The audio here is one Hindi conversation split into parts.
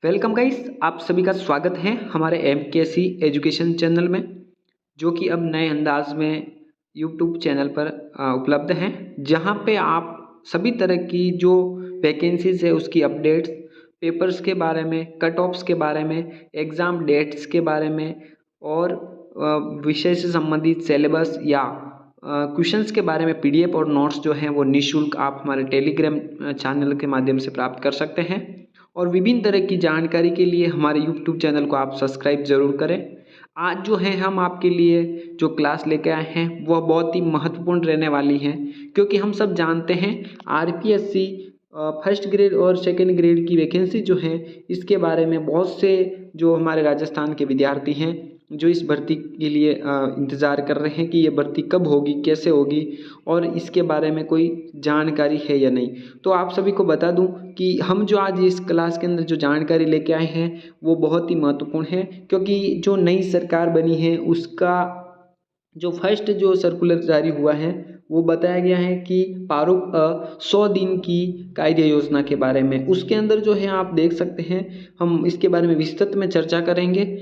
वेलकम गाइस, आप सभी का स्वागत है हमारे एमकेसी एजुकेशन चैनल में, जो कि अब नए अंदाज में यूट्यूब चैनल पर उपलब्ध हैं, जहां पे आप सभी तरह की जो वैकेंसीज है उसकी अपडेट्स, पेपर्स के बारे में, कट ऑफ्स के बारे में, एग्ज़ाम डेट्स के बारे में और विषय से संबंधित सिलेबस या क्वेश्चंस के बारे में पीडीएफ और नोट्स जो हैं वो निःशुल्क आप हमारे टेलीग्राम चैनल के माध्यम से प्राप्त कर सकते हैं। और विभिन्न तरह की जानकारी के लिए हमारे यूट्यूब चैनल को आप सब्सक्राइब ज़रूर करें। आज जो है हम आपके लिए जो क्लास लेके आए हैं वह बहुत ही महत्वपूर्ण रहने वाली है, क्योंकि हम सब जानते हैं आरपीएससी फर्स्ट ग्रेड और सेकंड ग्रेड की वैकेंसी जो है इसके बारे में बहुत से जो हमारे राजस्थान के विद्यार्थी हैं जो इस भर्ती के लिए इंतज़ार कर रहे हैं कि ये भर्ती कब होगी, कैसे होगी और इसके बारे में कोई जानकारी है या नहीं। तो आप सभी को बता दूं कि हम जो आज इस क्लास के अंदर जो जानकारी लेके आए हैं वो बहुत ही महत्वपूर्ण है, क्योंकि जो नई सरकार बनी है उसका जो फर्स्ट जो सर्कुलर जारी हुआ है वो बताया गया है कि प्रारूप 100 दिन की कार्य योजना के बारे में। उसके अंदर जो है आप देख सकते हैं, हम इसके बारे में विस्तृत में चर्चा करेंगे।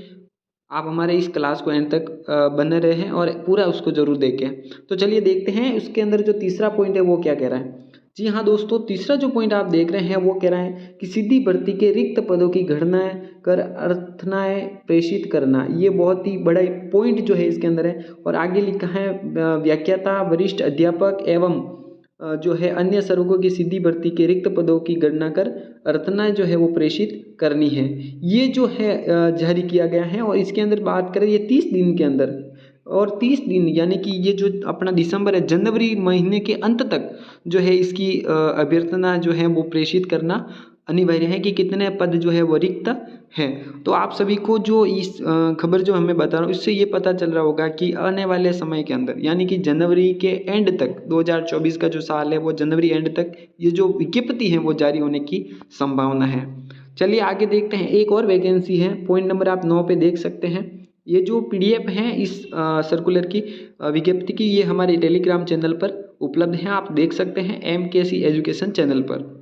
आप हमारे इस क्लास को एंड तक बने रहे हैं और पूरा उसको जरूर देखें। तो चलिए देखते हैं उसके अंदर जो तीसरा पॉइंट है वो क्या कह रहा है। जी हाँ दोस्तों, तीसरा जो पॉइंट आप देख रहे हैं वो कह रहा है कि सीधी भर्ती के रिक्त पदों की गणना कर अर्थनाएं प्रेषित करना। ये बहुत ही बड़ा पॉइंट जो है इसके अंदर है। और आगे लिखा है व्याख्याता, वरिष्ठ अध्यापक एवं जो है अन्य स्वरूपों की सीधी भर्ती के रिक्त पदों की गणना कर अर्थना जो है वो प्रेषित करनी है। ये जो है जारी किया गया है और इसके अंदर बात करें ये 30 दिन के अंदर, और 30 दिन यानी कि ये जो अपना दिसंबर है, जनवरी महीने के अंत तक जो है इसकी अभ्यर्थना जो है वो प्रेषित करना अनिवार्य है कि कितने पद जो है वो रिक्त हैं। तो आप सभी को जो इस खबर जो हमें बता रहा हूँ इससे ये पता चल रहा होगा कि आने वाले समय के अंदर यानी कि जनवरी के एंड तक, 2024 का जो साल है वो जनवरी एंड तक ये जो विज्ञप्ति है वो जारी होने की संभावना है। चलिए आगे देखते हैं। एक और वैकेंसी है, पॉइंट नंबर आप 9 पे देख सकते हैं। ये जो पीडीएफ है इस सर्कुलर की विज्ञप्ति की, ये हमारे टेलीग्राम चैनल पर उपलब्ध है, आप देख सकते हैं एमकेसी एजुकेशन चैनल पर।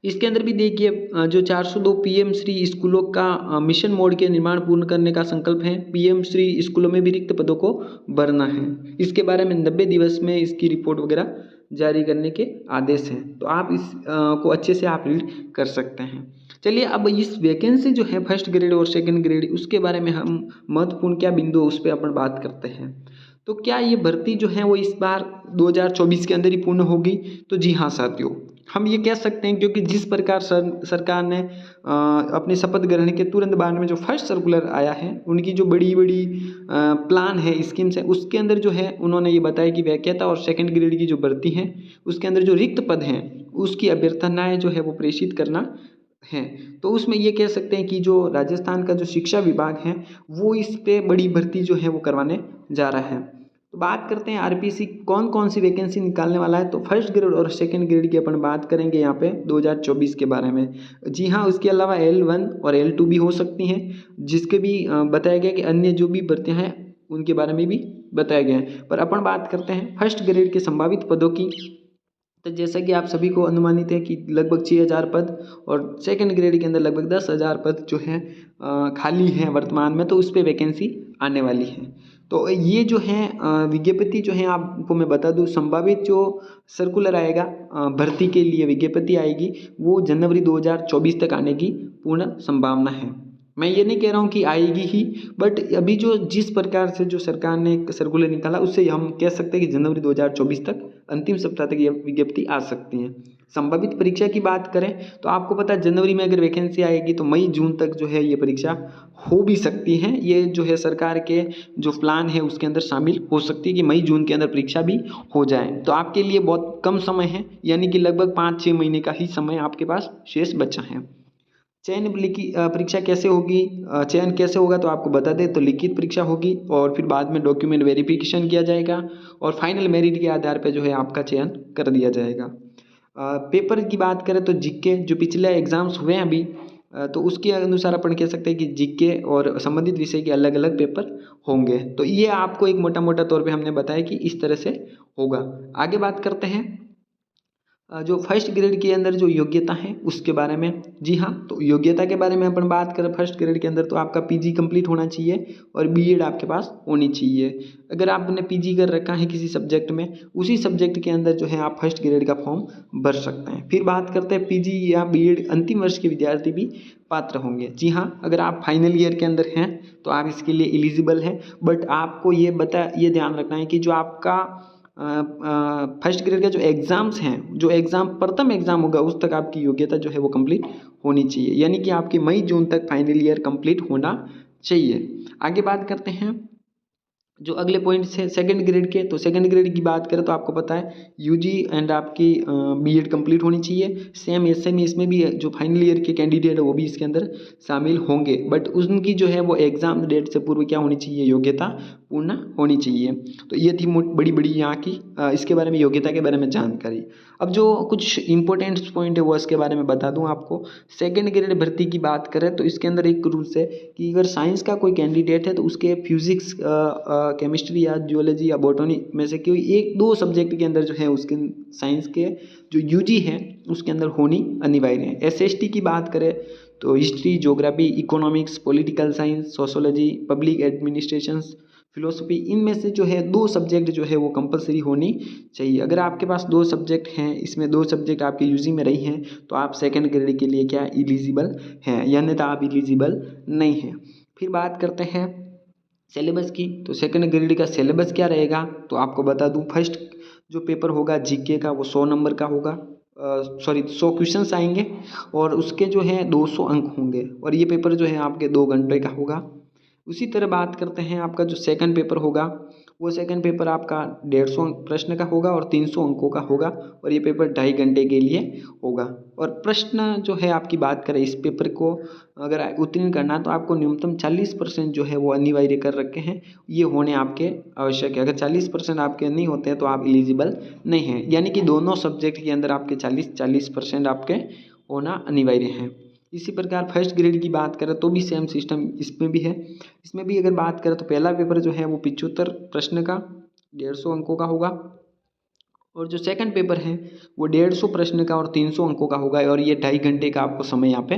इसके अंदर भी देखिए जो 402 पीएम श्री स्कूलों का मिशन मोड के निर्माण पूर्ण करने का संकल्प है। पीएम श्री स्कूलों में भी रिक्त पदों को भरना है। इसके बारे में 90 दिवस में इसकी रिपोर्ट वगैरह जारी करने के आदेश हैं। तो आप इस को अच्छे से आप रीड कर सकते हैं। चलिए अब इस वैकेंसी जो है फर्स्ट ग्रेड और सेकंड ग्रेड उसके बारे में हम महत्वपूर्ण क्या बिंदु उस पर अपन बात करते हैं। तो क्या ये भर्ती जो है वो इस बार 2024 के अंदर ही पूर्ण होगी? तो जी हाँ साथियों, हम ये कह सकते हैं, क्योंकि जिस प्रकार सरकार ने अपने शपथ ग्रहण के तुरंत बाद में जो फर्स्ट सर्कुलर आया है, उनकी जो बड़ी बड़ी प्लान है, स्कीम्स है, उसके अंदर जो है उन्होंने ये बताया कि व्याख्याता और सेकंड ग्रेड की जो भर्ती है उसके अंदर जो रिक्त पद हैं उसकी अभ्यर्थनाएं जो है वो प्रेषित करना है। तो उसमें ये कह सकते हैं कि जो राजस्थान का जो शिक्षा विभाग है वो इस पे बड़ी भर्ती जो है वो करवाने जा रहा है। तो बात करते हैं आरपीसी कौन कौन सी वैकेंसी निकालने वाला है। तो फर्स्ट ग्रेड और सेकंड ग्रेड की अपन बात करेंगे यहाँ पे 2024 के बारे में। जी हाँ, उसके अलावा L1 और L2 भी हो सकती हैं, जिसके भी बताया गया कि अन्य जो भी भर्तियाँ हैं उनके बारे में भी बताया गया है। पर अपन बात करते हैं फर्स्ट ग्रेड के संभावित पदों की। तो जैसा कि आप सभी को अनुमानित है कि लगभग 6000 पद और सेकंड ग्रेड के अंदर लगभग 10,000 पद जो है खाली हैं वर्तमान में, तो उस पर वैकेंसी आने वाली है। तो ये जो है विज्ञप्ति जो है आपको मैं बता दूं, संभावित जो सर्कुलर आएगा भर्ती के लिए विज्ञप्ति आएगी वो जनवरी 2024 तक आने की पूर्ण संभावना है। मैं ये नहीं कह रहा हूँ कि आएगी ही, बट अभी जो जिस प्रकार से जो सरकार ने एक सर्कुलर निकाला उससे हम कह सकते हैं कि जनवरी 2024 तक अंतिम सप्ताह तक ये विज्ञप्ति आ सकती है। संभावित परीक्षा की बात करें तो आपको पता है जनवरी में अगर वैकेंसी आएगी तो मई जून तक जो है ये परीक्षा हो भी सकती है। ये जो है सरकार के जो प्लान है उसके अंदर शामिल हो सकती है कि मई जून के अंदर परीक्षा भी हो जाए। तो आपके लिए बहुत कम समय है, यानी कि लगभग 5-6 महीने का ही समय आपके पास शेष बचा है। चयन परीक्षा कैसे होगी, चयन कैसे होगा तो आपको बता दें, तो लिखित परीक्षा होगी और फिर बाद में डॉक्यूमेंट वेरिफिकेशन किया जाएगा और फाइनल मेरिट के आधार पर जो है आपका चयन कर दिया जाएगा। पेपर की बात करें तो जीके जो पिछले एग्जाम्स हुए हैं अभी, तो उसके अनुसार अपन कह सकते हैं कि जीके और संबंधित विषय के अलग अलग पेपर होंगे। तो ये आपको एक मोटा मोटा तौर पे हमने बताया कि इस तरह से होगा। आगे बात करते हैं जो फर्स्ट ग्रेड के अंदर जो योग्यता है उसके बारे में। जी हाँ, तो योग्यता के बारे में अपन बात करें फर्स्ट ग्रेड के अंदर तो आपका पीजी कंप्लीट होना चाहिए और बीएड आपके पास होनी चाहिए। अगर आपने पीजी कर रखा है किसी सब्जेक्ट में, उसी सब्जेक्ट के अंदर जो है आप फर्स्ट ग्रेड का फॉर्म भर सकते हैं। फिर बात करते हैं पीजी या बीएड अंतिम वर्ष के विद्यार्थी भी पात्र होंगे। जी हाँ, अगर आप फाइनल ईयर के अंदर हैं तो आप इसके लिए एलिजिबल हैं, बट आपको ये ध्यान रखना है कि जो आपका फर्स्ट ग्रेड का जो एग्ज़ाम्स हैं, जो एग्ज़ाम प्रथम एग्ज़ाम होगा उस तक आपकी योग्यता जो है वो कंप्लीट होनी चाहिए, यानी कि आपकी मई जून तक फाइनल ईयर कंप्लीट होना चाहिए। आगे बात करते हैं जो अगले पॉइंट्स हैं सेकंड ग्रेड के। तो सेकंड ग्रेड की बात करें तो आपको पता है यूजी एंड आपकी बीएड कंप्लीट होनी चाहिए। सेम ऐसे में इसमें भी जो फाइनल ईयर के कैंडिडेट है वो भी इसके अंदर शामिल होंगे, बट उनकी जो है वो एग्ज़ाम डेट से पूर्व क्या होनी चाहिए, योग्यता पूर्ण होनी चाहिए। तो ये थी बड़ी बड़ी यहाँ की इसके बारे में योग्यता के बारे में जानकारी। अब जो कुछ इंपॉर्टेंट पॉइंट है वो इसके बारे में बता दूं आपको। सेकंड ग्रेड भर्ती की बात करें तो इसके अंदर एक रूल्स है कि अगर साइंस का कोई कैंडिडेट है तो उसके फिजिक्स, केमिस्ट्री या जियोलॉजी या बॉटनी में से कोई एक दो सब्जेक्ट के अंदर जो है उसके साइंस के जो यूजी है उसके अंदर होनी अनिवार्य है। एसएसटी की बात करें तो history, geography, economics, political science, sociology, public administration, philosophy, इनमें से जो है दो सब्जेक्ट जो है वो कंपलसरी होनी चाहिए। अगर आपके पास दो सब्जेक्ट हैं, इसमें दो सब्जेक्ट आपके यूजी में रही हैं तो आप सेकंड ग्रेड के लिए क्या एलिजिबल हैं, यानी तो आप एलिजिबल नहीं हैं। फिर बात करते हैं सिलेबस की। तो सेकंड ग्रेड का सिलेबस क्या रहेगा तो आपको बता दूं, फर्स्ट जो पेपर होगा जीके का वो 100 नंबर का होगा, 100 क्वेश्चंस आएंगे और उसके जो है 200 अंक होंगे और ये पेपर जो है आपके 2 घंटे का होगा। उसी तरह बात करते हैं आपका जो सेकंड पेपर होगा वो सेकंड पेपर आपका 150 प्रश्न का होगा और 300 अंकों का होगा और ये पेपर 2.5 घंटे के लिए होगा। और प्रश्न जो है आपकी बात करें इस पेपर को अगर उत्तीर्ण करना तो आपको न्यूनतम 40% जो है वो अनिवार्य कर रखे हैं, ये होने आपके आवश्यक है। अगर 40% आपके नहीं होते हैं तो आप एलिजिबल नहीं हैं, यानी कि दोनों सब्जेक्ट के अंदर आपके 40% आपके होना अनिवार्य है। इसी प्रकार फर्स्ट ग्रेड की बात करें तो भी सेम सिस्टम इसमें भी है। इसमें भी अगर बात करें तो पहला पेपर जो है वो 75 प्रश्न का 150 अंकों का होगा और जो सेकंड पेपर है वो 150 प्रश्न का और 300 अंकों का होगा और ये 2.5 घंटे का आपको समय यहाँ पे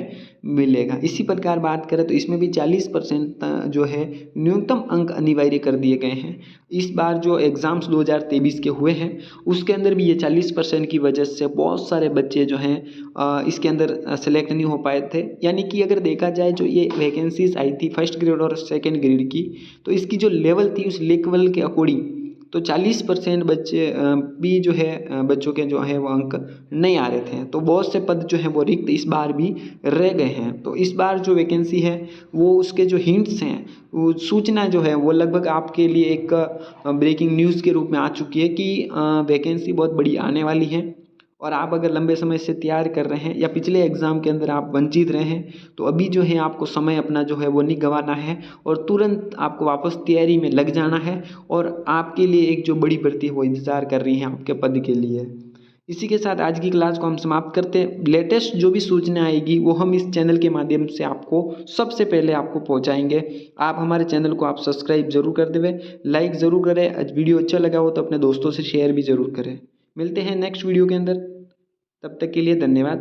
मिलेगा। इसी प्रकार बात करें तो इसमें भी 40% जो है न्यूनतम अंक अनिवार्य कर दिए गए हैं। इस बार जो एग्ज़ाम्स 2023 के हुए हैं उसके अंदर भी ये 40% की वजह से बहुत सारे बच्चे जो हैं इसके अंदर सेलेक्ट नहीं हो पाए थे। यानी कि अगर देखा जाए जो ये वैकेंसीज आई थी फर्स्ट ग्रेड और सेकेंड ग्रेड की, तो इसकी जो लेवल थी उस लेवल के अकॉर्डिंग तो 40% बच्चे भी जो है बच्चों के जो है वो अंक नहीं आ रहे थे, तो बहुत से पद जो हैं वो रिक्त इस बार भी रह गए हैं। तो इस बार जो वैकेंसी है वो उसके जो हिंट्स हैं, वो सूचना जो है वो लगभग आपके लिए एक ब्रेकिंग न्यूज़ के रूप में आ चुकी है कि वैकेंसी बहुत बड़ी आने वाली है और आप अगर लंबे समय से तैयार कर रहे हैं या पिछले एग्ज़ाम के अंदर आप वंचित रहे हैं तो अभी जो है आपको समय अपना जो है वो नहीं गंवाना है और तुरंत आपको वापस तैयारी में लग जाना है और आपके लिए एक जो बड़ी भर्ती है वो इंतज़ार कर रही है आपके पद के लिए। इसी के साथ आज की क्लास को हम समाप्त करते हैं। लेटेस्ट जो भी सूचना आएगी वो हम इस चैनल के माध्यम से आपको सबसे पहले आपको पहुंचाएंगे। आप हमारे चैनल को आप सब्सक्राइब जरूर कर देवें, लाइक ज़रूर करें, आज वीडियो अच्छा लगा हो तो अपने दोस्तों से शेयर भी ज़रूर करें। मिलते हैं नेक्स्ट वीडियो के अंदर, तब तक के लिए धन्यवाद।